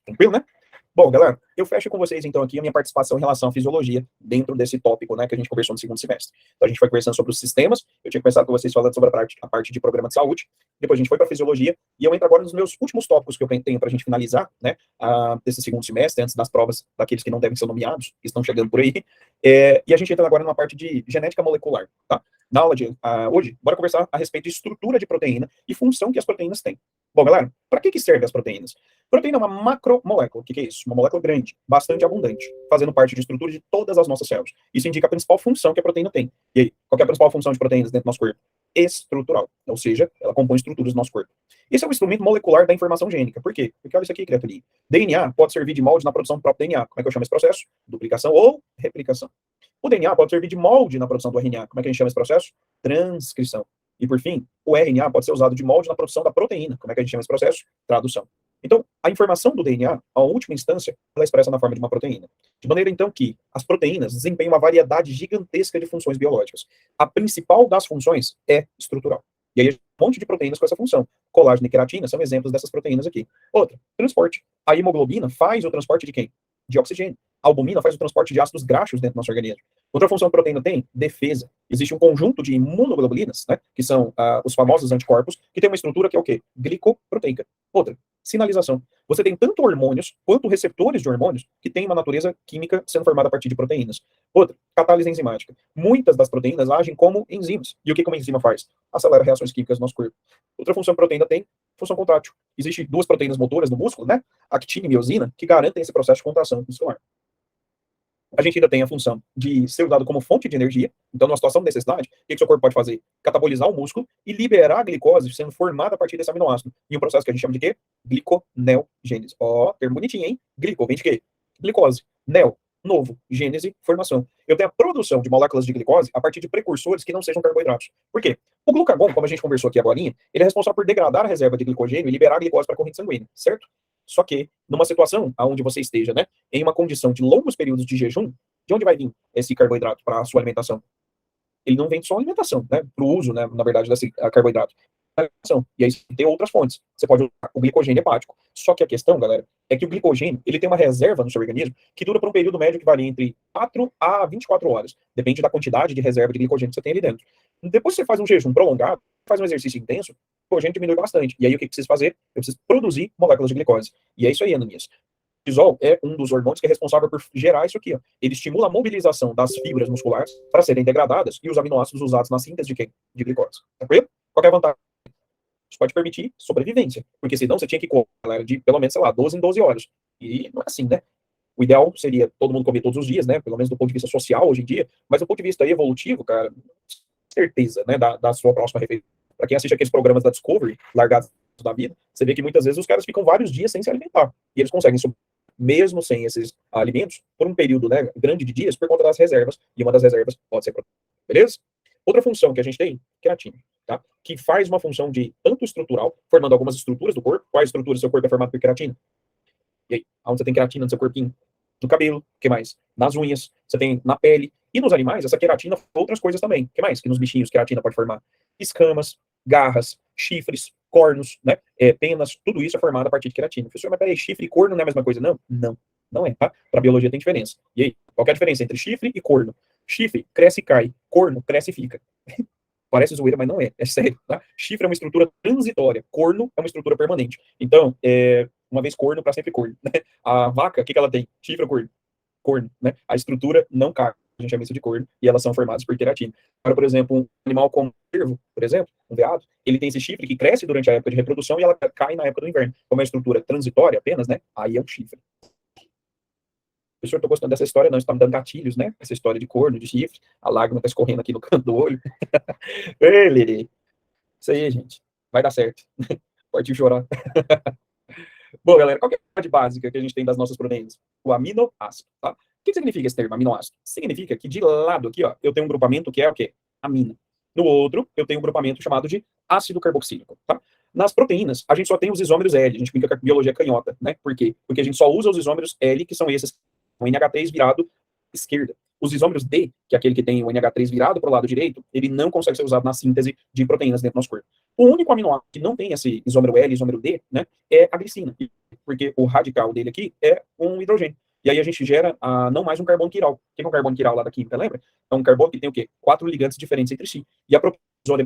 Tranquilo, né? Bom, galera, eu fecho com vocês, então, aqui a minha participação em relação à fisiologia dentro desse tópico, né, que a gente conversou no segundo semestre. Então, a gente foi conversando sobre os sistemas, eu tinha começado com vocês falando sobre a parte de programa de saúde, depois a gente foi para a fisiologia, e eu entro agora nos meus últimos tópicos que eu tenho para a gente finalizar, né, desse segundo semestre, antes das provas daqueles que não devem ser nomeados, que estão chegando por aí, e a gente entra agora numa parte de genética molecular, tá? Na aula de hoje, bora conversar a respeito de estrutura de proteína e função que as proteínas têm. Bom, galera, para que servem as proteínas? Proteína é uma macromolécula. O que é isso? Uma molécula grande, bastante abundante, fazendo parte de estrutura de todas as nossas células. Isso indica a principal função que a proteína tem. E aí, qual é a principal função de proteínas dentro do nosso corpo? Estrutural. Ou seja, ela compõe estruturas do nosso corpo. Esse é o instrumento molecular da informação gênica. Por quê? Porque olha isso aqui, criaturinha. DNA pode servir de molde na produção do próprio DNA. Como é que eu chamo esse processo? Duplicação ou replicação. O DNA pode servir de molde na produção do RNA. Como é que a gente chama esse processo? Transcrição. E, por fim, o RNA pode ser usado de molde na produção da proteína. Como é que a gente chama esse processo? Tradução. Então, a informação do DNA, a última instância, ela é expressa na forma de uma proteína. De maneira, então, que as proteínas desempenham uma variedade gigantesca de funções biológicas. A principal das funções é estrutural. E aí, um monte de proteínas com essa função. Colágeno e queratina são exemplos dessas proteínas aqui. Outra, transporte. A hemoglobina faz o transporte de quem? De oxigênio. A albumina faz o transporte de ácidos graxos dentro do nosso organismo. Outra função que a proteína tem? Defesa. Existe um conjunto de imunoglobulinas, né, que são os famosos anticorpos, que tem uma estrutura que é o quê? Glicoproteica. Outra, sinalização. Você tem tanto hormônios quanto receptores de hormônios que têm uma natureza química sendo formada a partir de proteínas. Outra, catálise enzimática. Muitas das proteínas agem como enzimas. E o que uma enzima faz? Acelera reações químicas no nosso corpo. Outra função que a proteína tem, função contrátil. Existem duas proteínas motoras no músculo, né? Actina e miosina, que garantem esse processo de contração muscular. A gente ainda tem a função de ser usado como fonte de energia. Então, numa situação de necessidade, o que o seu corpo pode fazer? Catabolizar o músculo e liberar a glicose sendo formada a partir desse aminoácido. E um processo que a gente chama de quê? Gliconeogênese. Ó, termo bonitinho, hein? Glico, vem de quê? Glicose. Neo, novo. Gênese, formação. Eu tenho a produção de moléculas de glicose a partir de precursores que não sejam carboidratos. Por quê? O glucagon, como a gente conversou aqui agora, ele é responsável por degradar a reserva de glicogênio e liberar a glicose para a corrente sanguínea, certo? Só que, numa situação onde você esteja, né, em uma condição de longos períodos de jejum, de onde vai vir esse carboidrato para a sua alimentação? Ele não vem de só alimentação, né, para o uso, né, na verdade, desse carboidrato. E aí tem outras fontes. Você pode usar o glicogênio hepático. Só que a questão, galera, é que o glicogênio, ele tem uma reserva no seu organismo que dura por um período médio que varia entre 4 a 24 horas. Depende da quantidade de reserva de glicogênio que você tem ali dentro. Depois que você faz um jejum prolongado, faz um exercício intenso, o glicogênio diminui bastante. E aí o que precisa fazer? Eu preciso produzir moléculas de glicose. E é isso aí, Ananias. O cortisol é um dos hormônios que é responsável por gerar isso aqui. Ó. Ele estimula a mobilização das fibras musculares para serem degradadas e os aminoácidos usados na síntese de quem? De glicose. Tranquilo? Qual é a vantagem? Isso pode permitir sobrevivência. Porque senão você tinha que comer, galera, de pelo menos, sei lá, 12 em 12 horas. E não é assim, né? O ideal seria todo mundo comer todos os dias, né? Pelo menos do ponto de vista social hoje em dia. Mas do ponto de vista evolutivo, cara, certeza, né? Da sua próxima refeição. Para quem assiste aqueles programas da Discovery, largados da vida, você vê que muitas vezes os caras ficam vários dias sem se alimentar. E eles conseguem sobreviver mesmo sem esses alimentos, por um período, né, grande de dias, por conta das reservas, e uma das reservas pode ser proteína. Beleza? Outra função que a gente tem, queratina, tá? Que faz uma função de tanto estrutural, formando algumas estruturas do corpo. Quais estruturas do seu corpo é formado por queratina? E aí, onde você tem queratina no seu corpinho? No cabelo, o que mais? Nas unhas, você tem na pele. E nos animais, essa queratina outras coisas também. O que mais? Que nos bichinhos queratina pode formar escamas, garras, chifres, cornos, né? Penas, tudo isso é formado a partir de queratina. Professor, mas peraí, chifre e corno não é a mesma coisa? Não, não, não é, tá? Para biologia tem diferença. E aí, qual é a diferença entre chifre e corno? Chifre cresce e cai, corno cresce e fica. Parece zoeira, mas não é, é sério, tá? Chifre é uma estrutura transitória, corno é uma estrutura permanente. Então, uma vez corno, para sempre corno. Né? A vaca, o que ela tem? Chifre ou corno? Corno, né? A estrutura não cai, a gente chama isso de corno, e elas são formadas por queratina. Agora, por exemplo, um animal como um cervo, por exemplo, um veado, ele tem esse chifre que cresce durante a época de reprodução e ela cai na época do inverno. Como é uma estrutura transitória apenas, né? Aí é um chifre. Professor, estou gostando dessa história, não, está me dando gatilhos, né? Essa história de corno, de chifre, a lágrima está escorrendo aqui no canto do olho. Ei, Lili. Isso aí, gente. Vai dar certo. Partiu chorar. Bom, galera, qual que é a parte básica que a gente tem das nossas proteínas? O aminoácido, tá? O que significa esse termo, aminoácido? Significa que de lado aqui, ó, eu tenho um grupamento que é o quê? Amina. No outro, eu tenho um grupamento chamado de ácido carboxílico, tá? Nas proteínas, a gente só tem os isômeros L, a gente brinca com a biologia canhota, né? Por quê? Porque a gente só usa os isômeros L, que são esses, o NH3 virado esquerda. Os isômeros D, que é aquele que tem o NH3 virado para o lado direito, ele não consegue ser usado na síntese de proteínas dentro do nosso corpo. O único aminoácido que não tem esse isômero L e isômero D, né, é a glicina, porque o radical dele aqui é um hidrogênio. E aí a gente gera não mais um carbono quiral. O que é um carbono quiral lá da química, lembra? É um carbono que tem o quê? 4 ligantes diferentes entre si. E a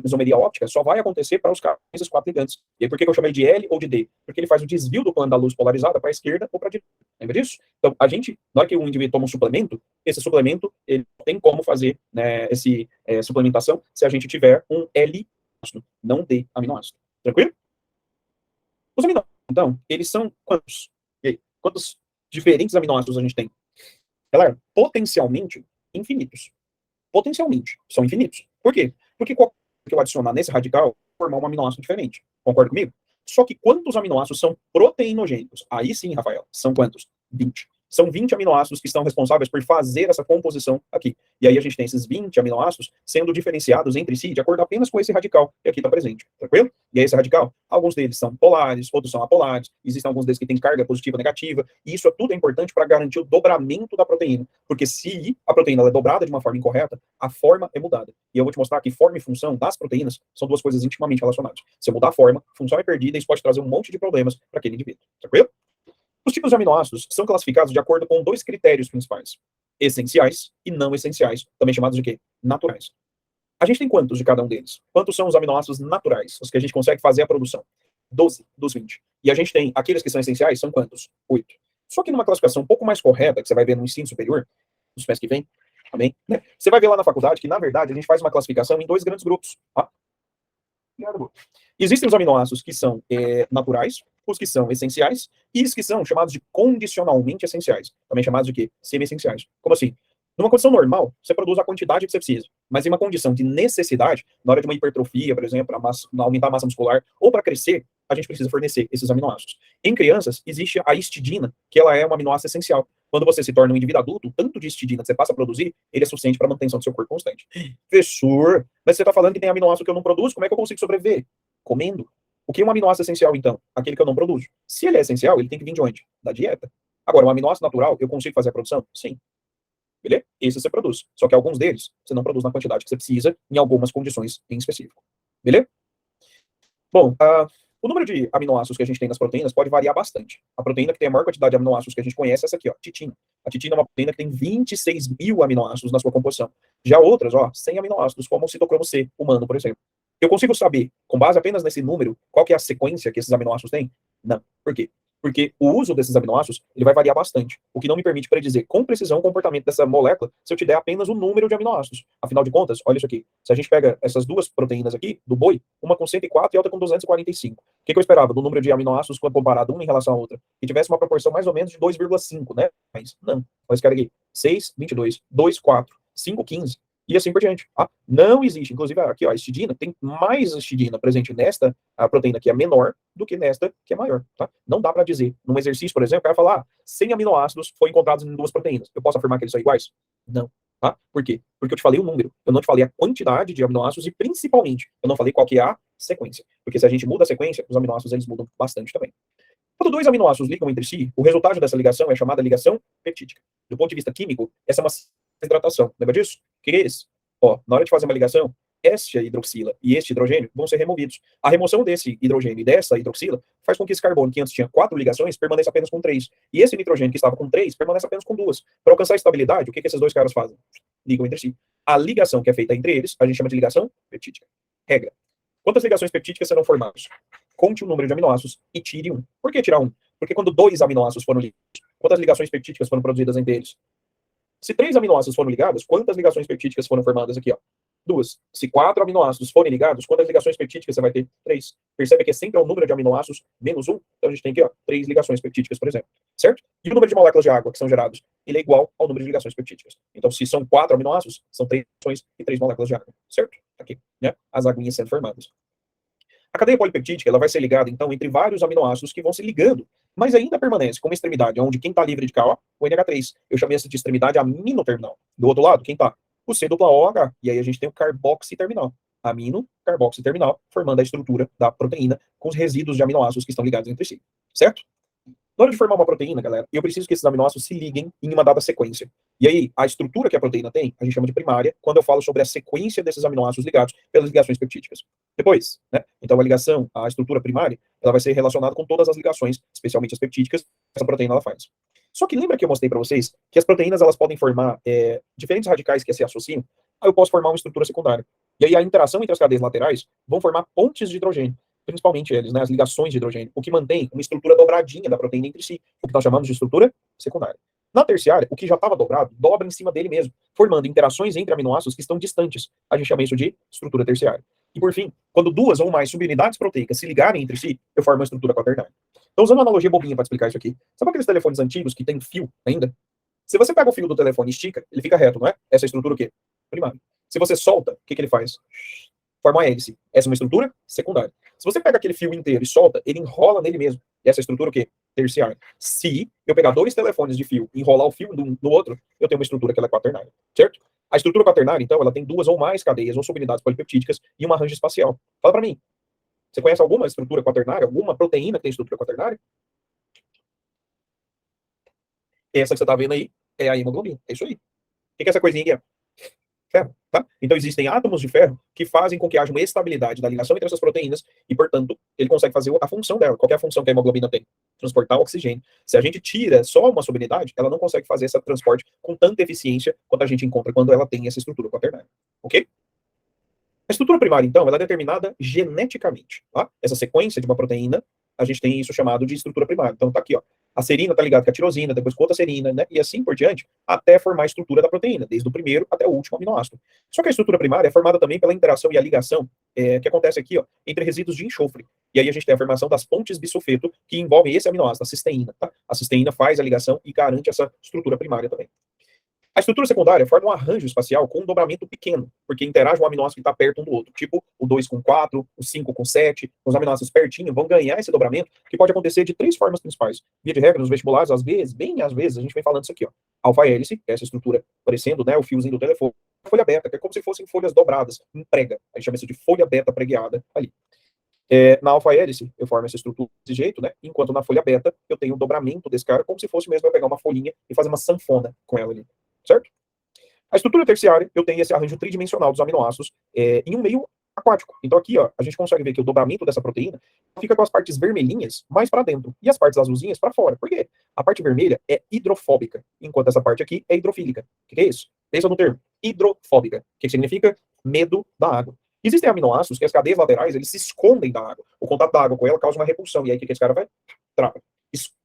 isomeria óptica só vai acontecer para os caras com esses 4 ligantes. E aí por que eu chamei de L ou de D? Porque ele faz o desvio do plano da luz polarizada para a esquerda ou para a direita. Lembra disso? Então, a gente, na hora que um indivíduo toma um suplemento, esse suplemento, ele tem como fazer, né, suplementação se a gente tiver um L aminoácido, não D aminoácido. Tranquilo? Os aminoácidos, então, eles são quantos? E aí, quantos diferentes aminoácidos a gente tem? Galera, potencialmente infinitos. Potencialmente, são infinitos. Por quê? Porque qualquer que eu adicionar nesse radical, formar um aminoácido diferente. Concorda comigo? Só que quantos aminoácidos são proteinogênicos? Aí sim, Rafael, são quantos? 20. São 20 aminoácidos que estão responsáveis por fazer essa composição aqui. E aí a gente tem esses 20 aminoácidos sendo diferenciados entre si de acordo apenas com esse radical que aqui está presente. Tranquilo? E aí esse radical, alguns deles são polares, outros são apolares, existem alguns deles que têm carga positiva ou negativa, e isso tudo é importante para garantir o dobramento da proteína. Porque se a proteína é dobrada de uma forma incorreta, a forma é mudada. E eu vou te mostrar que forma e função das proteínas são duas coisas intimamente relacionadas. Se eu mudar a forma, a função é perdida e isso pode trazer um monte de problemas para aquele indivíduo. Tranquilo? Os tipos de aminoácidos são classificados de acordo com 2 critérios principais: essenciais e não essenciais, também chamados de quê? Naturais. A gente tem quantos de cada um deles? Quantos são os aminoácidos naturais, os que a gente consegue fazer a produção? 12 dos 20. E a gente tem aqueles que são essenciais, são quantos? 8. Só que numa classificação um pouco mais correta, que você vai ver no ensino superior, nos mês que vem, amém? Né? Você vai ver lá na faculdade que, na verdade, a gente faz uma classificação em 2 grandes grupos. Tá? Existem os aminoácidos que são naturais, os que são essenciais, e os que são chamados de condicionalmente essenciais, também chamados de quê? Semi-essenciais. Como assim? Numa condição normal, você produz a quantidade que você precisa, mas em uma condição de necessidade, na hora de uma hipertrofia, por exemplo, para aumentar a massa muscular, ou para crescer, a gente precisa fornecer esses aminoácidos. Em crianças, existe a histidina, que ela é um aminoácido essencial. Quando você se torna um indivíduo adulto, o tanto de histidina que você passa a produzir, ele é suficiente para a manutenção do seu corpo constante. Professor, mas você está falando que tem aminoácido que eu não produzo, como é que eu consigo sobreviver? Comendo. O que é um aminoácido essencial, então? Aquele que eu não produzo. Se ele é essencial, ele tem que vir de onde? Da dieta. Agora, um aminoácido natural, eu consigo fazer a produção? Sim. Beleza? Esse você produz. Só que alguns deles, você não produz na quantidade que você precisa, em algumas condições em específico. Beleza? Bom, o número de aminoácidos que a gente tem nas proteínas pode variar bastante. A proteína que tem a maior quantidade de aminoácidos que a gente conhece é essa aqui, ó, titina. A titina é uma proteína que tem 26 mil aminoácidos na sua composição. Já outras, ó, 100 aminoácidos, como o citocromo C humano, por exemplo. Eu consigo saber, com base apenas nesse número, qual que é a sequência que esses aminoácidos têm? Não. Por quê? Porque o uso desses aminoácidos ele vai variar bastante, o que não me permite predizer com precisão o comportamento dessa molécula se eu te der apenas o número de aminoácidos. Afinal de contas, olha isso aqui. Se a gente pega essas duas proteínas aqui, do boi, uma com 104 e outra com 245. O que eu esperava do número de aminoácidos quando comparado uma em relação à outra? Que tivesse uma proporção mais ou menos de 2,5, né? Mas não. Olha esse cara aqui. 6, 22, 2, 4, 5, 15. E assim por diante. Não existe, inclusive aqui, ó, a histidina, tem mais histidina presente nesta a proteína que é menor do que nesta que é maior. Tá? Não dá para dizer. Num exercício, por exemplo, o cara falar 100 aminoácidos foram encontrados em duas proteínas. Eu posso afirmar que eles são iguais? Não. Tá? Por quê? Porque eu te falei o número. Eu não te falei a quantidade de aminoácidos e, principalmente, eu não falei qual que é a sequência. Porque se a gente muda a sequência, os aminoácidos eles mudam bastante também. Quando 2 aminoácidos ligam entre si, o resultado dessa ligação é chamada ligação peptídica. Do ponto de vista químico, essa é uma hidratação. Lembra disso? O que é isso? Ó, na hora de fazer uma ligação, esta hidroxila e este hidrogênio vão ser removidos. A remoção desse hidrogênio e dessa hidroxila faz com que esse carbono, que antes tinha 4 ligações, permaneça apenas com 3. E esse nitrogênio, que estava com 3, permanece apenas com 2. Para alcançar a estabilidade, o que esses dois caras fazem? Ligam entre si. A ligação que é feita entre eles, a gente chama de ligação peptídica. Regra. Quantas ligações peptídicas serão formadas? Conte o número de aminoácidos e tire um. Por que tirar um? Porque quando 2 aminoácidos foram ligados, quantas ligações peptídicas foram produzidas entre eles? Se 3 aminoácidos foram ligados, quantas ligações peptídicas foram formadas aqui? Ó? 2. Se 4 aminoácidos forem ligados, quantas ligações peptídicas você vai ter? 3. Percebe que é sempre o número de aminoácidos menos 1? Então a gente tem aqui, ó, 3 ligações peptídicas, por exemplo. Certo? E o número de moléculas de água que são gerados, ele é igual ao número de ligações peptídicas. Então, se são 4 aminoácidos, são 3 ligações e 3 moléculas de água. Certo? Aqui, né? As aguinhas sendo formadas. A cadeia polipeptídica ela vai ser ligada, então, entre vários aminoácidos que vão se ligando, mas ainda permanece com uma extremidade, onde quem está livre de K, ó, o NH3. Eu chamei essa de extremidade aminoterminal. Do outro lado, quem está? O C-OH. E aí a gente tem o carboxiterminal. Amino, carboxiterminal, formando a estrutura da proteína com os resíduos de aminoácidos que estão ligados entre si. Certo? Na hora de formar uma proteína, galera, eu preciso que esses aminoácidos se liguem em uma dada sequência. E aí, a estrutura que a proteína tem, a gente chama de primária, quando eu falo sobre a sequência desses aminoácidos ligados pelas ligações peptídicas. Depois, né? Então, a ligação, a estrutura primária, ela vai ser relacionada com todas as ligações, especialmente as peptídicas, que essa proteína ela faz. Só que lembra que eu mostrei para vocês que as proteínas elas podem formar diferentes radicais que se associam? Aí eu posso formar uma estrutura secundária. E aí a interação entre as cadeias laterais vão formar pontes de hidrogênio, principalmente eles, né, as ligações de hidrogênio, o que mantém uma estrutura dobradinha da proteína entre si, o que nós chamamos de estrutura secundária. Na terciária, o que já estava dobrado, dobra em cima dele mesmo, formando interações entre aminoácidos que estão distantes. A gente chama isso de estrutura terciária. E por fim, quando duas ou mais subunidades proteicas se ligarem entre si, eu formo uma estrutura quaternária. Então, usando uma analogia bobinha para explicar isso aqui, sabe aqueles telefones antigos que tem fio ainda? Se você pega o fio do telefone e estica, ele fica reto, não é? Essa é a estrutura o quê? Primária. Se você solta, o que ele faz? Forma uma hélice. Essa é uma estrutura secundária. Se você pega aquele fio inteiro e solta, ele enrola nele mesmo. E essa estrutura o quê? Terciária. Se eu pegar dois telefones de fio e enrolar o fio no outro, eu tenho uma estrutura que ela é quaternária, certo? A estrutura quaternária, então, ela tem duas ou mais cadeias ou subunidades polipeptídicas e uma range espacial. Fala para mim, você conhece alguma estrutura quaternária, alguma proteína que tem estrutura quaternária? Essa que você está vendo aí é a hemoglobina. É isso aí. O que é essa coisinha aqui? Ferro, tá? Então existem átomos de ferro que fazem com que haja uma estabilidade da ligação entre essas proteínas e, portanto, ele consegue fazer a função dela. Qual é a função que a hemoglobina tem? Transportar oxigênio. Se a gente tira só uma subunidade, ela não consegue fazer esse transporte com tanta eficiência quanto a gente encontra quando ela tem essa estrutura quaternária. Ok? A estrutura primária, então, ela é determinada geneticamente. Tá? Essa sequência de uma proteína, a gente tem isso chamado de estrutura primária. Então, tá aqui, ó. A serina está ligada com a tirosina, depois com outra serina, né? E assim por diante, até formar a estrutura da proteína, desde o primeiro até o último aminoácido. Só que a estrutura primária é formada também pela interação e a ligação que acontece aqui, ó, entre resíduos de enxofre. E aí a gente tem a formação das pontes bisulfeto, que envolvem esse aminoácido, a cisteína. Tá? A cisteína faz a ligação e garante essa estrutura primária também. A estrutura secundária forma um arranjo espacial com um dobramento pequeno, porque interage um aminoácido que está perto um do outro, tipo o 2 com 4, o 5 com 7, os aminoácidos pertinho vão ganhar esse dobramento, que pode acontecer de três formas principais. Via de regra, nos vestibulares, às vezes, bem às vezes, a gente vem falando isso aqui, ó. Alfa-hélice, que é essa estrutura parecendo, né, o fiozinho do telefone. Folha beta, que é como se fossem folhas dobradas, em prega. A gente chama isso de folha beta pregueada ali. Na alfa-hélice, eu formo essa estrutura desse jeito, né? Enquanto na folha beta, eu tenho o dobramento desse cara, como se fosse mesmo eu pegar uma folhinha e fazer uma sanfona com ela ali. Certo? A estrutura terciária, eu tenho esse arranjo tridimensional dos aminoácidos em um meio aquático. Então aqui, ó, a gente consegue ver que o dobramento dessa proteína fica com as partes vermelhinhas mais para dentro e as partes azulzinhas para fora. Por quê? A parte vermelha é hidrofóbica, enquanto essa parte aqui é hidrofílica. O que é isso? Pensa no termo hidrofóbica. O que significa? Medo da água. Existem aminoácidos que as cadeias laterais, eles se escondem da água. O contato da água com ela causa uma repulsão. E aí o que esse cara vai? Trava.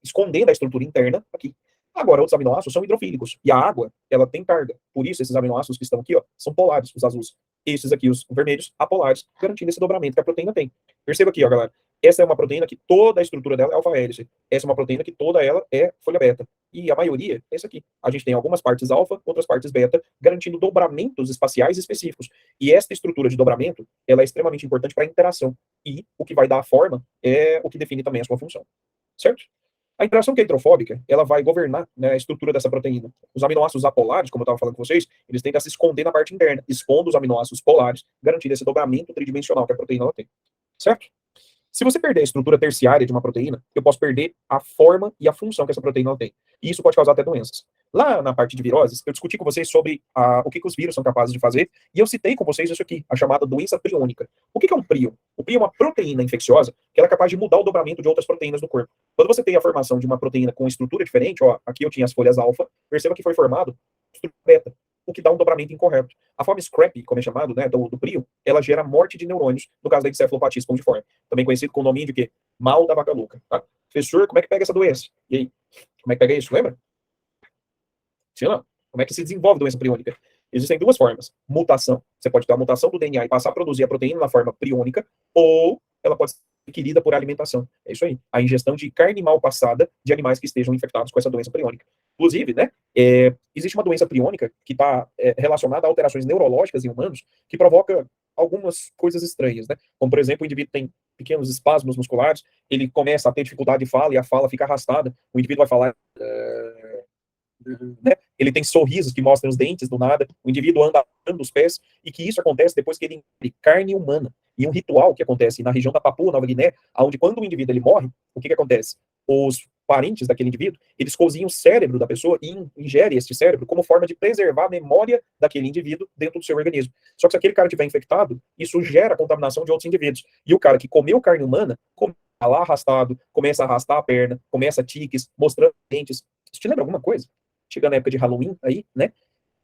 Escondendo a estrutura interna aqui. Agora, outros aminoácidos são hidrofílicos. E a água, ela tem carga. Por isso, esses aminoácidos que estão aqui, ó, são polares, os azuis. Esses aqui, os vermelhos, apolares, garantindo esse dobramento que a proteína tem. Perceba aqui, ó, galera. Essa é uma proteína que toda a estrutura dela é alfa-hélice. Essa é uma proteína que toda ela é folha beta. E a maioria é essa aqui. A gente tem algumas partes alfa, outras partes beta, garantindo dobramentos espaciais específicos. E esta estrutura de dobramento, ela é extremamente importante para a interação. E o que vai dar a forma é o que define também a sua função. Certo? A interação que é hidrofóbica, ela vai governar, né, a estrutura dessa proteína. Os aminoácidos apolares, como eu estava falando com vocês, eles tendem a se esconder na parte interna, expondo os aminoácidos polares, garantindo esse dobramento tridimensional que a proteína ela tem. Certo? Se você perder a estrutura terciária de uma proteína, eu posso perder a forma e a função que essa proteína tem. E isso pode causar até doenças. Lá na parte de viroses, eu discuti com vocês sobre o que os vírus são capazes de fazer, e eu citei com vocês isso aqui, a chamada doença priônica. O que é um prion? O prion é uma proteína infecciosa que ela é capaz de mudar o dobramento de outras proteínas do corpo. Quando você tem a formação de uma proteína com estrutura diferente, ó, aqui eu tinha as folhas alfa, perceba que foi formado estrutura beta, o que dá um dobramento incorreto. A forma scrappy, como é chamado, né, do prion, ela gera morte de neurônios, no caso da encefalopatia espongiforme, também conhecido com o nome de quê? Mal da vaca louca. Tá? Professor, como é que pega essa doença? E aí? Como é que pega isso? Lembra? Sim ou não? Como é que se desenvolve doença priônica? Existem duas formas. Mutação. Você pode ter a mutação do DNA e passar a produzir a proteína na forma priônica, ou ela pode ser adquirida por alimentação. É isso aí. A ingestão de carne mal passada de animais que estejam infectados com essa doença priônica. Inclusive, né, existe uma doença priônica que está relacionada a alterações neurológicas em humanos que provoca algumas coisas estranhas, né? Como, por exemplo, o indivíduo tem pequenos espasmos musculares, ele começa a ter dificuldade de fala e a fala fica arrastada, o indivíduo vai falar né? Ele tem sorrisos que mostram os dentes do nada, o indivíduo anda andando os pés, e que isso acontece depois que ele ingere carne humana. E um ritual que acontece na região da Papua Nova Guiné, onde quando o indivíduo ele morre, o que acontece? parentes daquele indivíduo, eles cozinham o cérebro da pessoa e ingerem esse cérebro como forma de preservar a memória daquele indivíduo dentro do seu organismo. Só que se aquele cara estiver infectado, isso gera a contaminação de outros indivíduos. E o cara que comeu carne humana, começa lá arrastado, começa a arrastar a perna, começa tiques, mostrando dentes. Isso te lembra alguma coisa? Chegando na época de Halloween aí, né?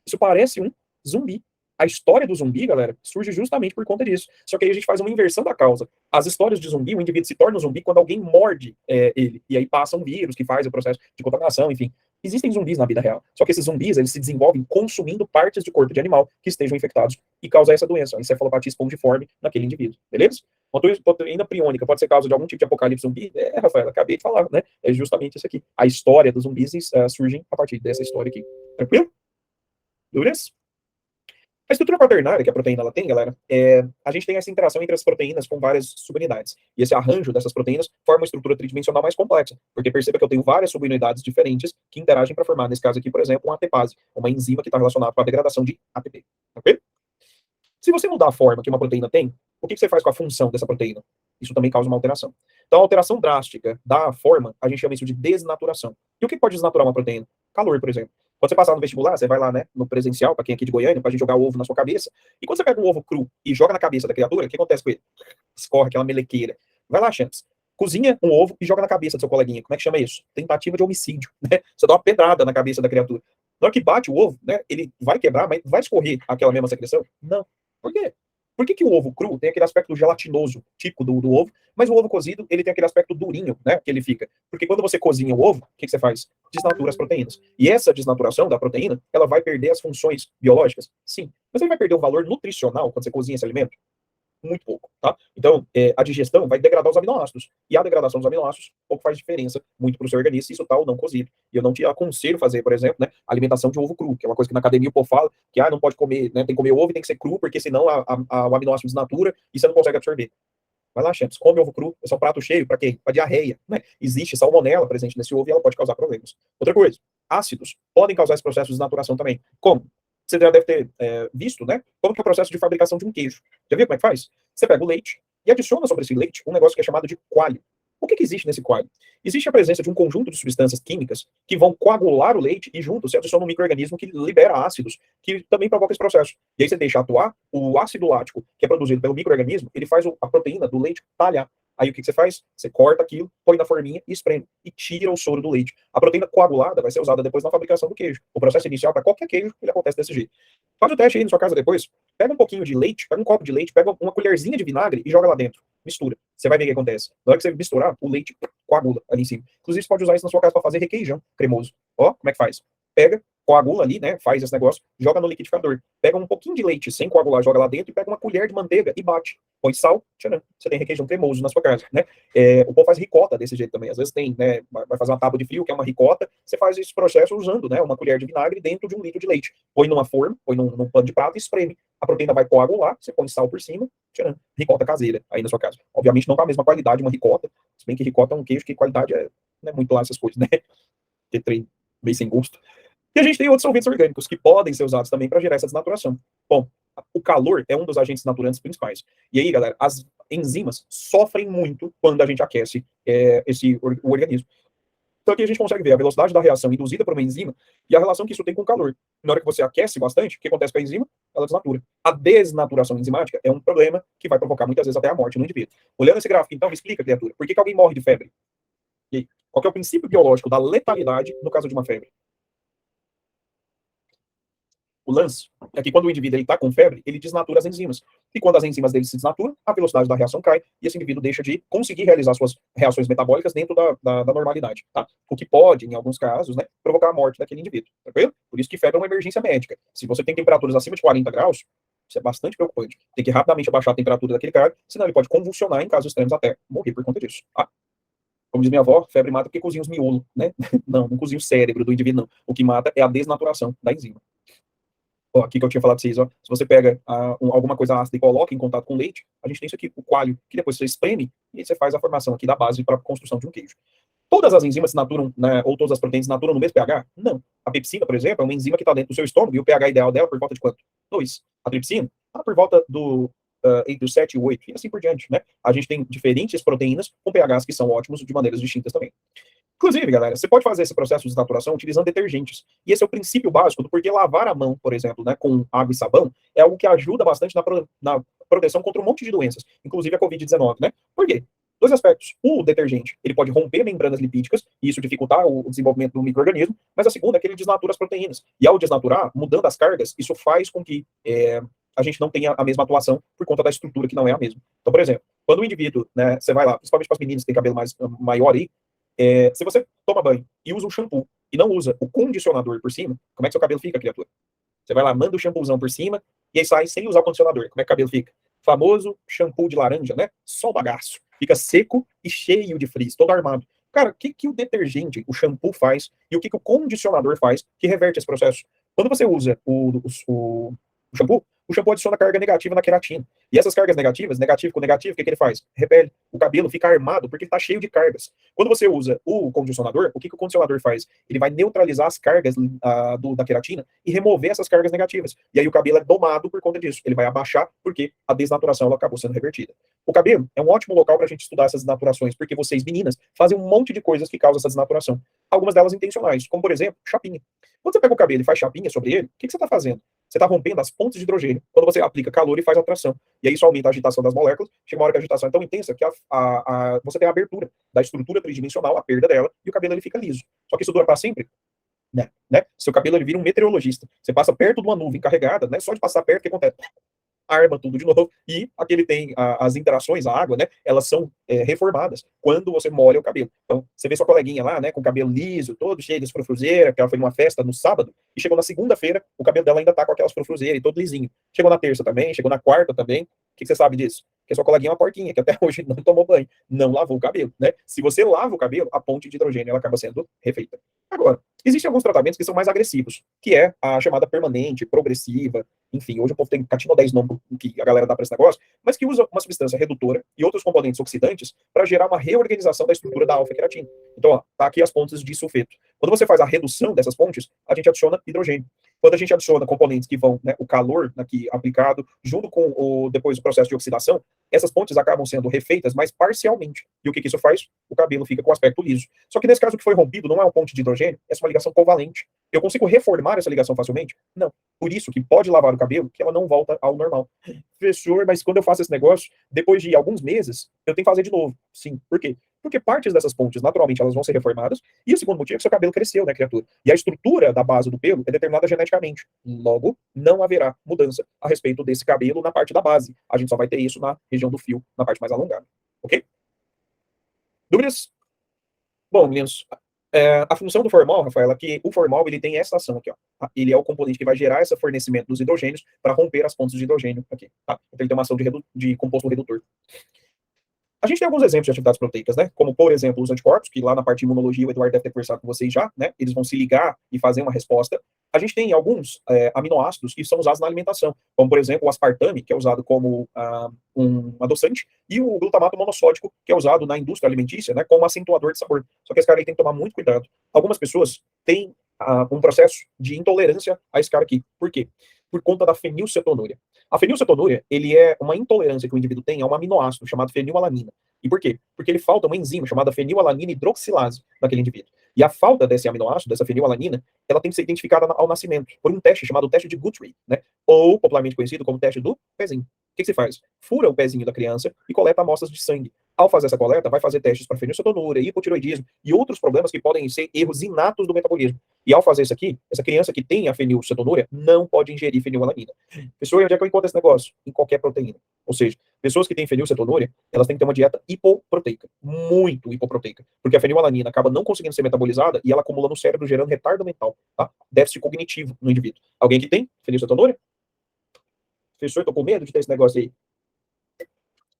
Isso parece um zumbi. A história do zumbi, galera, surge justamente por conta disso. Só que aí a gente faz uma inversão da causa. As histórias de zumbi, o indivíduo se torna um zumbi quando alguém morde ele. E aí passa um vírus que faz o processo de contaminação, enfim. Existem zumbis na vida real. Só que esses zumbis, eles se desenvolvem consumindo partes de corpo de animal que estejam infectados e causam essa doença, a encefalopatia espongiforme naquele indivíduo. Beleza? Proteína priônica pode ser causa de algum tipo de apocalipse zumbi? Rafael, acabei de falar, né? É justamente isso aqui. A história dos zumbis surge a partir dessa história aqui. Tranquilo? Dúvidas? A estrutura quaternária que a proteína ela tem, galera, a gente tem essa interação entre as proteínas com várias subunidades. E esse arranjo dessas proteínas forma uma estrutura tridimensional mais complexa, porque perceba que eu tenho várias subunidades diferentes que interagem para formar, nesse caso aqui, por exemplo, uma ATPase, uma enzima que está relacionada com a degradação de ATP. Ok? Se você mudar a forma que uma proteína tem, o que você faz com a função dessa proteína? Isso também causa uma alteração. Então, a alteração drástica da forma, a gente chama isso de desnaturação. E o que pode desnaturar uma proteína? Calor, por exemplo. Quando você passar no vestibular, você vai lá, né, no presencial, para quem é aqui de Goiânia, pra gente jogar o ovo na sua cabeça. E quando você pega um ovo cru e joga na cabeça da criatura, o que acontece com ele? Escorre aquela melequeira. Vai lá, Champs. Cozinha um ovo e joga na cabeça do seu coleguinha. Como é que chama isso? Tentativa de homicídio, né? Você dá uma pedrada na cabeça da criatura. Na hora que bate o ovo, né, ele vai quebrar, mas vai escorrer aquela mesma secreção? Não. Por quê? Por que o ovo cru tem aquele aspecto gelatinoso, típico do ovo, mas o ovo cozido, ele tem aquele aspecto durinho, né, que ele fica? Porque quando você cozinha o ovo, o que você faz? Desnatura as proteínas. E essa desnaturação da proteína, ela vai perder as funções biológicas? Sim. Mas ele vai perder o valor nutricional quando você cozinha esse alimento? Muito pouco, tá? Então, a digestão vai degradar os aminoácidos. E a degradação dos aminoácidos pouco faz diferença muito para o seu organismo se isso tá ou não cozido. E eu não te aconselho fazer, por exemplo, né, alimentação de ovo cru, que é uma coisa que na academia o povo fala que não pode comer, né, tem que comer ovo e tem que ser cru, porque senão o aminoácido desnatura e você não consegue absorver. Vai lá, Champs, come ovo cru, é só um prato cheio, para quê? Para diarreia, né? Existe salmonela presente nesse ovo e ela pode causar problemas. Outra coisa, ácidos podem causar esse processo de desnaturação também. Como? Você já deve ter visto, né? Como que é o processo de fabricação de um queijo. Já viu como é que faz? Você pega o leite e adiciona sobre esse leite um negócio que é chamado de coalho. O que existe nesse coalho? Existe a presença de um conjunto de substâncias químicas que vão coagular o leite e junto se adiciona um micro-organismo que libera ácidos, que também provoca esse processo. E aí você deixa atuar o ácido lático, que é produzido pelo micro-organismo, ele faz a proteína do leite talhar. Aí o que você faz? Você corta aquilo, põe na forminha e espreme. E tira o soro do leite. A proteína coagulada vai ser usada depois na fabricação do queijo. O processo inicial para qualquer queijo, ele acontece desse jeito. Faz o teste aí na sua casa depois. Pega um pouquinho de leite, pega um copo de leite, pega uma colherzinha de vinagre e joga lá dentro. Mistura. Você vai ver o que acontece. Na hora que você misturar, o leite coagula ali em cima. Inclusive, você pode usar isso na sua casa para fazer requeijão cremoso. Ó, como é que faz? Pega, coagula ali, né? Faz esse negócio, joga no liquidificador. Pega um pouquinho de leite sem coagular, joga lá dentro e pega uma colher de manteiga e bate. Põe sal, tcharam, você tem requeijão cremoso na sua casa, né? O povo faz ricota desse jeito também. Às vezes tem, né? Vai fazer uma tábua de frio, que é uma ricota. Você faz esse processo usando, né? Uma colher de vinagre dentro de 1 litro de leite. Põe numa forma, põe num pano de prato e espreme. A proteína vai coagular, você põe sal por cima, tcharam, ricota caseira aí na sua casa. Obviamente não com a mesma qualidade uma ricota, se bem que ricota é um queijo que qualidade não é muito lá essas coisas, né? Que trem meio sem gosto. E a gente tem outros solventes orgânicos que podem ser usados também para gerar essa desnaturação. Bom, o calor é um dos agentes naturantes principais. E aí, galera, as enzimas sofrem muito quando a gente aquece o organismo. Então aqui a gente consegue ver a velocidade da reação induzida por uma enzima e a relação que isso tem com o calor. Na hora que você aquece bastante, o que acontece com a enzima? Ela desnatura. A desnaturação enzimática é um problema que vai provocar muitas vezes até a morte no indivíduo. Olhando esse gráfico, então, me explica, criatura, por que alguém morre de febre? E aí, qual é o princípio biológico da letalidade no caso de uma febre? O lance é que quando o indivíduo está com febre, ele desnatura as enzimas. E quando as enzimas dele se desnaturam, a velocidade da reação cai e esse indivíduo deixa de conseguir realizar suas reações metabólicas dentro da normalidade, tá? O que pode, em alguns casos, né, provocar a morte daquele indivíduo, tranquilo? Por isso que febre é uma emergência médica. Se você tem temperaturas acima de 40 graus, isso é bastante preocupante. Tem que rapidamente abaixar a temperatura daquele cara, senão ele pode convulsionar em casos extremos até morrer por conta disso, tá? Como diz minha avó, febre mata porque cozinha os miolos, né? Não cozinha o cérebro do indivíduo, não. O que mata é a desnaturação da enzima. Ó, aqui que eu tinha falado para vocês, ó, se você pega alguma coisa ácida e coloca em contato com leite, a gente tem isso aqui, o coalho, que depois você espreme e aí você faz a formação aqui da base para a construção de um queijo. Todas as enzimas se naturam, né, ou todas as proteínas se naturam no mesmo pH? Não. A pepsina, por exemplo, é uma enzima que está dentro do seu estômago e o pH ideal dela é por volta de quanto? 2. A tripsina está por volta entre o 7 e o 8, e assim por diante, né? A gente tem diferentes proteínas com pHs que são ótimos de maneiras distintas também. Inclusive, galera, você pode fazer esse processo de desnaturação utilizando detergentes. E esse é o princípio básico do porquê lavar a mão, por exemplo, né, com água e sabão, é algo que ajuda bastante na proteção contra um monte de doenças, inclusive a Covid-19, né? Por quê? Dois aspectos. O detergente, ele pode romper membranas lipídicas, e isso dificultar o desenvolvimento do micro-organismo, mas a segunda é que ele desnatura as proteínas. E ao desnaturar, mudando as cargas, isso faz com que a gente não tenha a mesma atuação por conta da estrutura que não é a mesma. Então, por exemplo, quando o indivíduo, né, você vai lá, principalmente para as meninas que têm cabelo maior aí, se você toma banho e usa um shampoo e não usa o condicionador por cima, como é que seu cabelo fica, criatura? Você vai lá, manda o shampoozão por cima e aí sai sem usar o condicionador. Como é que o cabelo fica? Famoso shampoo de laranja, né? Só o bagaço. Fica seco e cheio de frizz, todo armado. Cara, o que o detergente, o shampoo faz e o que o condicionador faz que reverte esse processo? Quando você usa o shampoo adiciona carga negativa na queratina. E essas cargas negativas, negativo com negativo, o que ele faz? Repele. O cabelo fica armado porque está cheio de cargas. Quando você usa o condicionador, o que o condicionador faz? Ele vai neutralizar as cargas da queratina e remover essas cargas negativas. E aí o cabelo é domado por conta disso. Ele vai abaixar porque a desnaturação ela acabou sendo revertida. O cabelo é um ótimo local para a gente estudar essas desnaturações, porque vocês, meninas, fazem um monte de coisas que causam essa desnaturação. Algumas delas intencionais, como, por exemplo, chapinha. Quando você pega o cabelo e faz chapinha sobre ele, o que você está fazendo? Você está rompendo as pontes de hidrogênio quando você aplica calor e faz a tração. E aí isso aumenta a agitação das moléculas. Chega uma hora que a agitação é tão intensa que você tem a abertura da estrutura tridimensional, a perda dela, e o cabelo ele fica liso. Só que isso dura para sempre? Né? Seu cabelo ele vira um meteorologista. Você passa perto de uma nuvem carregada, né? Só de passar perto, o que acontece? Arma tudo de novo, e aquele tem as interações, a água, né, elas são reformadas quando você molha o cabelo. Então, você vê sua coleguinha lá, né, com o cabelo liso, todo cheio de frufruzeira, que ela foi numa festa no sábado, e chegou na segunda-feira, o cabelo dela ainda tá com aquelas frufruzeiras e todo lisinho. Chegou na terça também, chegou na quarta também. O que você sabe disso? Que sua coleguinha é uma porquinha, que até hoje não tomou banho, não lavou o cabelo, né? Se você lava o cabelo, a ponte de hidrogênio ela acaba sendo refeita. Agora, existem alguns tratamentos que são mais agressivos, que é a chamada permanente, progressiva, enfim, hoje o povo tem catino 10 nomes que a galera dá para esse negócio, mas que usa uma substância redutora e outros componentes oxidantes para gerar uma reorganização da estrutura da alfa-queratina. Então, ó, tá aqui as pontes de sulfeto. Quando você faz a redução dessas pontes, a gente adiciona hidrogênio. Quando a gente adiciona componentes que vão, né, o calor aqui aplicado, junto com depois o processo de oxidação, essas pontes acabam sendo refeitas, mas parcialmente. E o que isso faz? O cabelo fica com aspecto liso. Só que nesse caso o que foi rompido não é uma ponte de hidrogênio, é uma ligação covalente. Eu consigo reformar essa ligação facilmente? Não. Por isso que pode lavar o cabelo, que ela não volta ao normal. Professor, mas quando eu faço esse negócio, depois de alguns meses, eu tenho que fazer de novo. Sim. Por quê? Porque partes dessas pontes, naturalmente, elas vão ser reformadas. E o segundo motivo é que seu cabelo cresceu, né, criatura? E a estrutura da base do pelo é determinada geneticamente. Logo, não haverá mudança a respeito desse cabelo na parte da base. A gente só vai ter isso na região do fio, na parte mais alongada. Ok? Dúvidas? Bom, meninos, a função do formol, Rafael, é que o formol ele tem essa ação aqui, ó. Tá? Ele é o componente que vai gerar esse fornecimento dos hidrogênios para romper as pontes de hidrogênio aqui. Tá? Então ele tem uma ação de composto redutor. A gente tem alguns exemplos de atividades proteicas, né? Como, por exemplo, os anticorpos, que lá na parte de imunologia o Eduardo deve ter conversado com vocês já, né? Eles vão se ligar e fazer uma resposta. A gente tem alguns aminoácidos que são usados na alimentação, como, por exemplo, o aspartame, que é usado como um adoçante, e o glutamato monossódico, que é usado na indústria alimentícia, né? Como acentuador de sabor. Só que esse cara aí tem que tomar muito cuidado. Algumas pessoas têm um processo de intolerância a esse cara aqui. Por quê? Por conta da fenilcetonúria. A fenilcetonúria, ele é uma intolerância que o indivíduo tem a um aminoácido chamado fenilalanina. E por quê? Porque ele falta uma enzima chamada fenilalanina hidroxilase naquele indivíduo. E a falta desse aminoácido, dessa fenilalanina, ela tem que ser identificada ao nascimento por um teste chamado teste de Guthrie, né? Ou popularmente conhecido como teste do pezinho. O que se faz? Fura o pezinho da criança e coleta amostras de sangue. Ao fazer essa coleta, vai fazer testes para fenilcetonúria, hipotiroidismo e outros problemas que podem ser erros inatos do metabolismo. E ao fazer isso aqui, essa criança que tem a fenilcetonúria não pode ingerir fenilalanina. Pessoa, onde é que eu encontro esse negócio? Em qualquer proteína. Ou seja, pessoas que têm fenilcetonúria, elas têm que ter uma dieta hipoproteica, muito hipoproteica, porque a fenilalanina acaba não conseguindo ser metabolizada e ela acumula no cérebro gerando retardo mental, tá? Déficit cognitivo no indivíduo. Alguém que tem fenilcetonúria? Professor, tô com medo de ter esse negócio aí.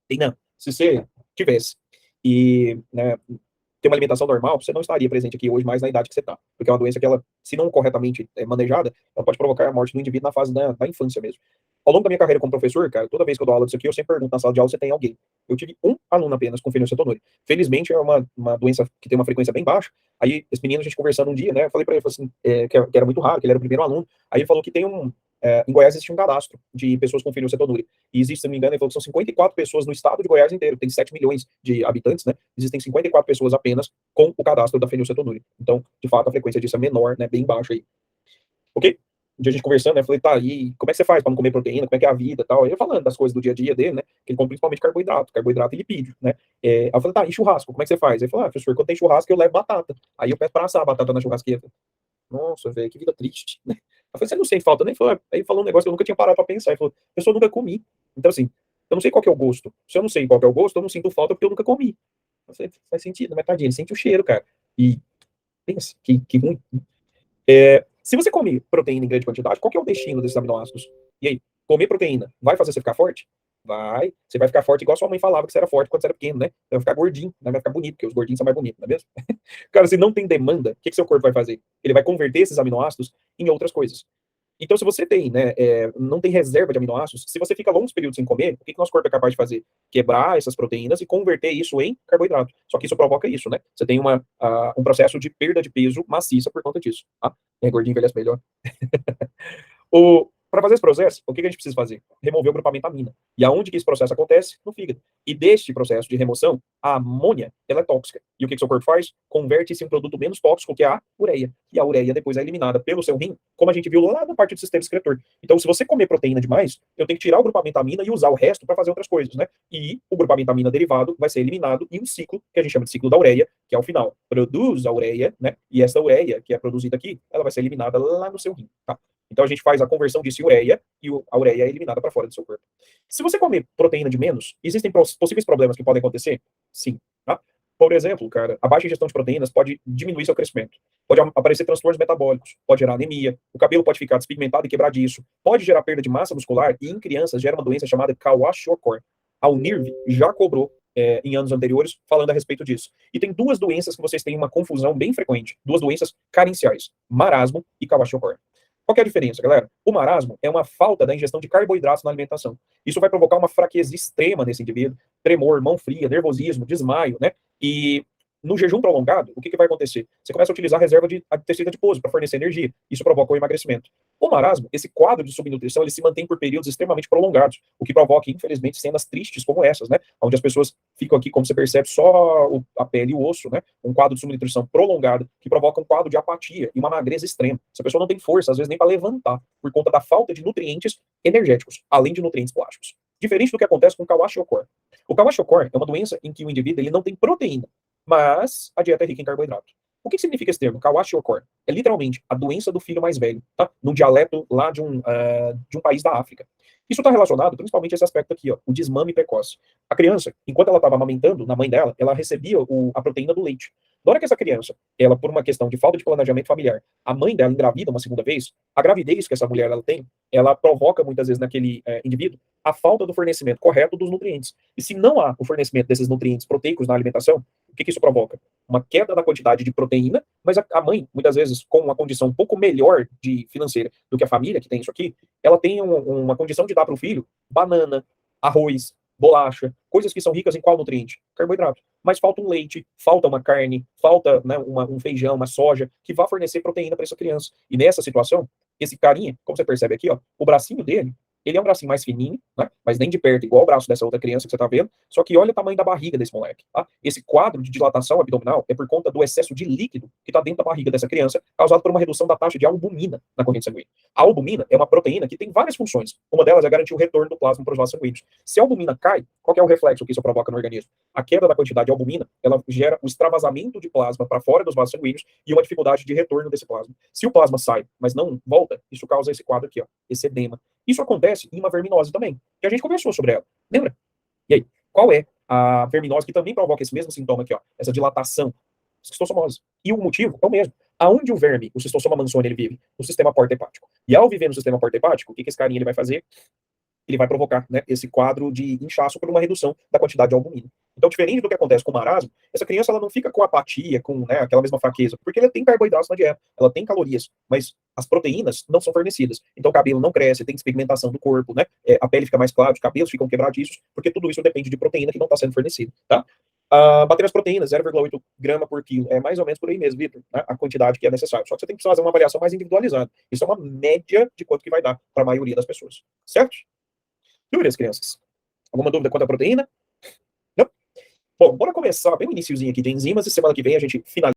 Tem não. Se você tivesse e, né, ter uma alimentação normal, você não estaria presente aqui hoje mais na idade que você está. Porque é uma doença que ela, se não corretamente manejada, ela pode provocar a morte do indivíduo na fase da infância mesmo. Ao longo da minha carreira como professor, cara, toda vez que eu dou aula disso aqui, eu sempre pergunto na sala de aula se tem alguém. Eu tive um aluno apenas com fenilcetonúria. Felizmente, é uma doença que tem uma frequência bem baixa. Aí, esse menino, a gente conversando um dia, né, eu falei pra ele, assim, que era muito raro, que ele era o primeiro aluno. Aí ele falou que tem em Goiás existe um cadastro de pessoas com fenilcetonúria. E existe, se não me engano, ele falou que são 54 pessoas no estado de Goiás inteiro, tem 7 milhões de habitantes, né? Existem 54 pessoas apenas com o cadastro da fenilcetonúria. Então, de fato, a frequência disso é menor, né? Bem baixa aí. Ok? Um dia a gente conversando, né? Falei, tá, e como é que você faz para não comer proteína? Como é que é a vida e tal? Aí eu falando das coisas do dia a dia dele, né? Que ele come principalmente carboidrato e lipídio, né? Aí eu falei, tá, e churrasco, como é que você faz? Ele falou, professor, quando tem churrasco eu levo batata. Aí eu peço pra assar a batata na churrasqueira. Nossa, velho, que vida triste, né? Eu falei, você não sente falta? Nem falou, aí ele falou um negócio que eu nunca tinha parado pra pensar. Ele falou, pessoa, eu nunca comi. Então, assim, eu não sei qual que é o gosto. Se eu não sei qual que é o gosto, eu não sinto falta porque eu nunca comi. Eu falei, faz sentido, mas tadinho, ele sente o cheiro, cara. E pensa, que ruim. Se você come proteína em grande quantidade, qual que é o destino desses aminoácidos? E aí, comer proteína vai fazer você ficar forte? Vai. Você vai ficar forte igual sua mãe falava que você era forte quando você era pequeno, né? Você vai ficar gordinho, né? Vai ficar bonito, porque os gordinhos são mais bonitos, não é mesmo? Cara, se não tem demanda, o que seu corpo vai fazer? Ele vai converter esses aminoácidos em outras coisas. Então, se você tem, né, não tem reserva de aminoácidos, se você fica longos períodos sem comer, o que nosso corpo é capaz de fazer? Quebrar essas proteínas e converter isso em carboidrato. Só que isso provoca isso, né? Você tem um processo de perda de peso maciça por conta disso. Tá? Gordinho envelhece melhor. Para fazer esse processo, o que a gente precisa fazer? Remover o grupamento amina. E aonde que esse processo acontece? No fígado. E deste processo de remoção, a amônia, ela é tóxica. E o que seu corpo faz? Converte-se em um produto menos tóxico, que é a ureia. E a ureia depois é eliminada pelo seu rim, como a gente viu lá na parte do sistema excretor. Então, se você comer proteína demais, eu tenho que tirar o grupamento amina e usar o resto para fazer outras coisas, né? E o grupamento amina derivado vai ser eliminado em um ciclo, que a gente chama de ciclo da ureia, que ao final produz a ureia, né? E essa ureia, que é produzida aqui, ela vai ser eliminada lá no seu rim, tá? Então a gente faz a conversão disso em ureia e a ureia é eliminada para fora do seu corpo. Se você comer proteína de menos, existem possíveis problemas que podem acontecer? Sim. Tá? Por exemplo, cara, a baixa ingestão de proteínas pode diminuir seu crescimento. Pode aparecer transtornos metabólicos, pode gerar anemia, o cabelo pode ficar despigmentado e quebradiço, pode gerar perda de massa muscular e em crianças gera uma doença chamada Kwashiorkor. A Unirv já cobrou em anos anteriores falando a respeito disso. E tem duas doenças que vocês têm uma confusão bem frequente, duas doenças carenciais, marasmo e Kwashiorkor. Qual que é a diferença, galera? O marasmo é uma falta da ingestão de carboidratos na alimentação. Isso vai provocar uma fraqueza extrema nesse indivíduo, tremor, mão fria, nervosismo, desmaio, né? E no jejum prolongado, o que vai acontecer? Você começa a utilizar a reserva de tecido adiposo para fornecer energia. Isso provoca o emagrecimento. O marasmo, esse quadro de subnutrição, ele se mantém por períodos extremamente prolongados, o que provoca, infelizmente, cenas tristes como essas, né? Onde as pessoas ficam aqui, como você percebe, só a pele e o osso, né? Um quadro de subnutrição prolongado, que provoca um quadro de apatia e uma magreza extrema. Essa pessoa não tem força, às vezes, nem para levantar, por conta da falta de nutrientes energéticos, além de nutrientes plásticos. Diferente do que acontece com o Kwashiorkor. O Kwashiorkor é uma doença em que o indivíduo ele não tem proteína, mas a dieta é rica em carboidrato. O que significa esse termo? Kwashiorkor. É literalmente a doença do filho mais velho, tá? Num dialeto lá de um país da África. Isso está relacionado principalmente a esse aspecto aqui, ó, o desmame precoce. A criança, enquanto ela estava amamentando na mãe dela, ela recebia a proteína do leite. Na hora que essa criança, ela, por uma questão de falta de planejamento familiar, a mãe dela engravida uma segunda vez, a gravidez que essa mulher ela tem, ela provoca muitas vezes naquele indivíduo a falta do fornecimento correto dos nutrientes. E se não há o fornecimento desses nutrientes proteicos na alimentação, o que isso provoca? Uma queda da quantidade de proteína, mas a mãe, muitas vezes, com uma condição um pouco melhor de financeira do que a família que tem isso aqui, ela tem uma condição de dar para o filho banana, arroz, bolacha, coisas que são ricas em qual nutriente? Carboidrato. Mas falta um leite, falta uma carne, falta, né, um feijão, uma soja, que vá fornecer proteína para essa criança. E nessa situação, esse carinha, como você percebe aqui, ó, o bracinho dele, ele é um bracinho mais fininho, né? Mas nem de perto, igual o braço dessa outra criança que você tá vendo. Só que olha o tamanho da barriga desse moleque, tá? Esse quadro de dilatação abdominal é por conta do excesso de líquido que está dentro da barriga dessa criança, causado por uma redução da taxa de albumina na corrente sanguínea. A albumina é uma proteína que tem várias funções. Uma delas é garantir o retorno do plasma para os vasos sanguíneos. Se a albumina cai, qual que é o reflexo que isso provoca no organismo? A queda da quantidade de albumina, ela gera o extravasamento de plasma para fora dos vasos sanguíneos e uma dificuldade de retorno desse plasma. Se o plasma sai, mas não volta, isso causa esse quadro aqui, ó, esse edema. Isso acontece em uma verminose também, que a gente conversou sobre ela. Lembra? E aí, qual é a verminose que também provoca esse mesmo sintoma aqui, ó, essa dilatação? Esquistossomose. E o motivo é o mesmo. Aonde o verme, o Schistosoma mansoni, ele vive? No sistema porta-hepático. E ao viver no sistema porta-hepático, o que esse carinha ele vai fazer? Ele vai provocar, né, esse quadro de inchaço por uma redução da quantidade de albumina. Então, diferente do que acontece com o marasmo, essa criança ela não fica com apatia, com, né, aquela mesma fraqueza, porque ela tem carboidratos na dieta, ela tem calorias, mas as proteínas não são fornecidas. Então, o cabelo não cresce, tem despigmentação do corpo, né? A pele fica mais clara, os cabelos ficam quebradiços, porque tudo isso depende de proteína que não está sendo fornecida, tá? Bater as proteínas, 0,8 grama por quilo. É mais ou menos por aí mesmo, Vitor, né? A quantidade que é necessário. Só que você tem que fazer uma avaliação mais individualizada. Isso é uma média de quanto que vai dar para a maioria das pessoas. Certo? Dúvidas, crianças? Alguma dúvida quanto à proteína? Não? Bom, bora começar bem o iniciozinho aqui de enzimas e semana que vem a gente finaliza.